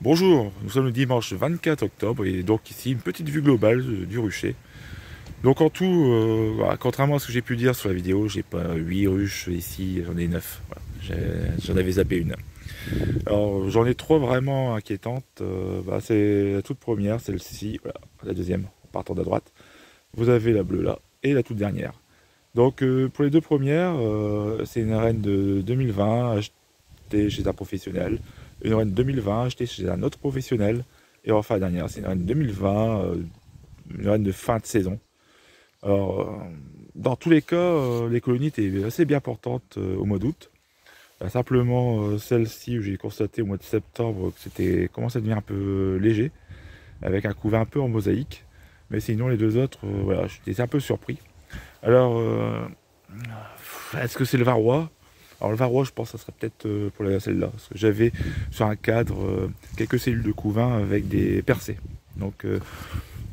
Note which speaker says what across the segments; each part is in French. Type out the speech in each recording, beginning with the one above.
Speaker 1: Bonjour, nous sommes le dimanche 24 octobre et donc ici une petite vue globale du rucher. Donc en tout, voilà, contrairement à ce que j'ai pu dire sur la vidéo, j'ai pas 8 ruches ici, j'en ai 9. Voilà. J'en avais zappé une. Alors j'en ai 3 vraiment inquiétantes. C'est la toute première, celle-ci, voilà, la deuxième, en partant de la droite. Vous avez la bleue là et la toute dernière. Donc pour les deux premières, c'est une reine de 2020 achetée chez un professionnel, une reine 2020 achetée chez un autre professionnel, et enfin la dernière, c'est une reine 2020, une reine de fin de saison. Alors, dans tous les cas, les colonies étaient assez bien portantes au mois d'août. Simplement, celle-ci, où j'ai constaté au mois de septembre que c'était commençait à devenir un peu léger, avec un couvain un peu en mosaïque. Mais sinon, les deux autres, voilà, j'étais un peu surpris. Alors, est-ce que c'est le varroa? Alors le varroa, je pense que ça serait peut-être pour celle-là, parce que j'avais sur un cadre quelques cellules de couvain avec des percées. Donc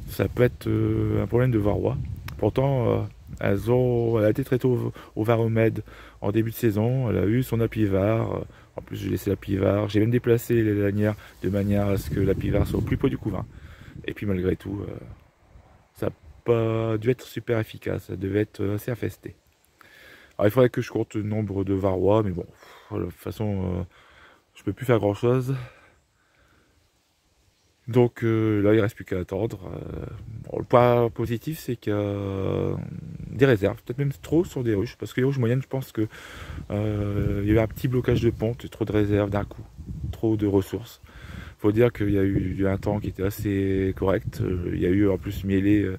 Speaker 1: ça peut être un problème de varroa. Pourtant, elle a été traitée au varomède en début de saison. Elle a eu son apivard. En plus, j'ai laissé l'apivard. J'ai même déplacé les lanières de manière à ce que l'apivard soit au plus près du couvain. Et puis malgré tout, ça n'a pas dû être super efficace. Ça devait être assez infesté. Alors il faudrait que je compte le nombre de varrois, mais bon, de toute façon, je peux plus faire grand chose. Donc là, il reste plus qu'à attendre. Bon, le point positif, c'est qu'il y a des réserves, peut-être même trop sur des ruches, parce que les ruches moyennes, je pense que il y a eu un petit blocage de ponte, trop de réserves d'un coup, trop de ressources. Faut dire qu'il y a eu un temps qui était assez correct. Il y a eu en plus mielé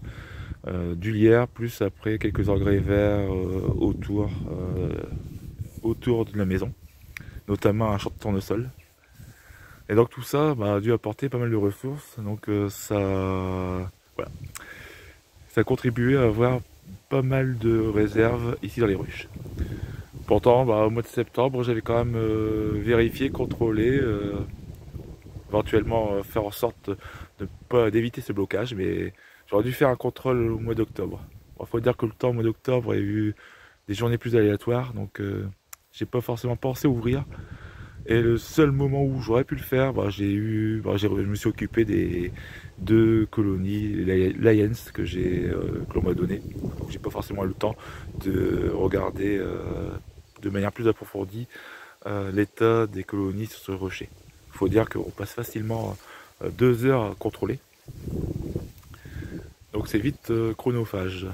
Speaker 1: du lierre, plus après quelques engrais verts autour de la maison, notamment un champ de tournesol. Et donc tout ça a dû apporter pas mal de ressources, donc voilà, ça a contribué à avoir pas mal de réserves ici dans les ruches. Pourtant, au mois de septembre, j'avais quand même vérifié, contrôlé, éventuellement faire en sorte de pas d'éviter ce blocage, mais j'aurais dû faire un contrôle au mois d'octobre. Il faut dire que le temps au mois d'octobre, il y a eu des journées plus aléatoires, donc j'ai pas forcément pensé ouvrir. Et le seul moment où j'aurais pu le faire, je me suis occupé des deux colonies Lions que l'on m'a donné. Donc j'ai pas forcément eu le temps de regarder de manière plus approfondie l'état des colonies sur ce rocher. Il faut dire qu'on passe facilement 2 heures à contrôler. Donc c'est vite chronophage.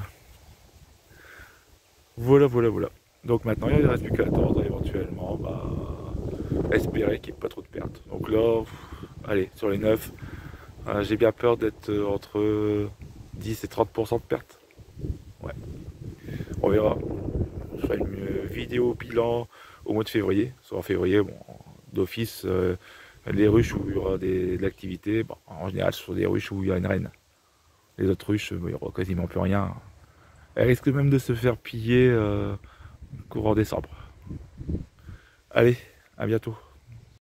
Speaker 1: Voilà. Donc maintenant il ne reste plus qu'à attendre éventuellement. Espérer qu'il n'y ait pas trop de pertes. Donc là, allez, sur les 9, j'ai bien peur d'être entre 10 et 30% de pertes. Ouais, on verra. Je ferai une vidéo bilan au mois de février. Soit en février, bon, d'office, les ruches où il y aura de l'activité, bon, en général, ce sont des ruches où il y a une reine. Les autres ruches, il n'y aura quasiment plus rien. Elles risquent même de se faire piller courant décembre. Allez, à bientôt.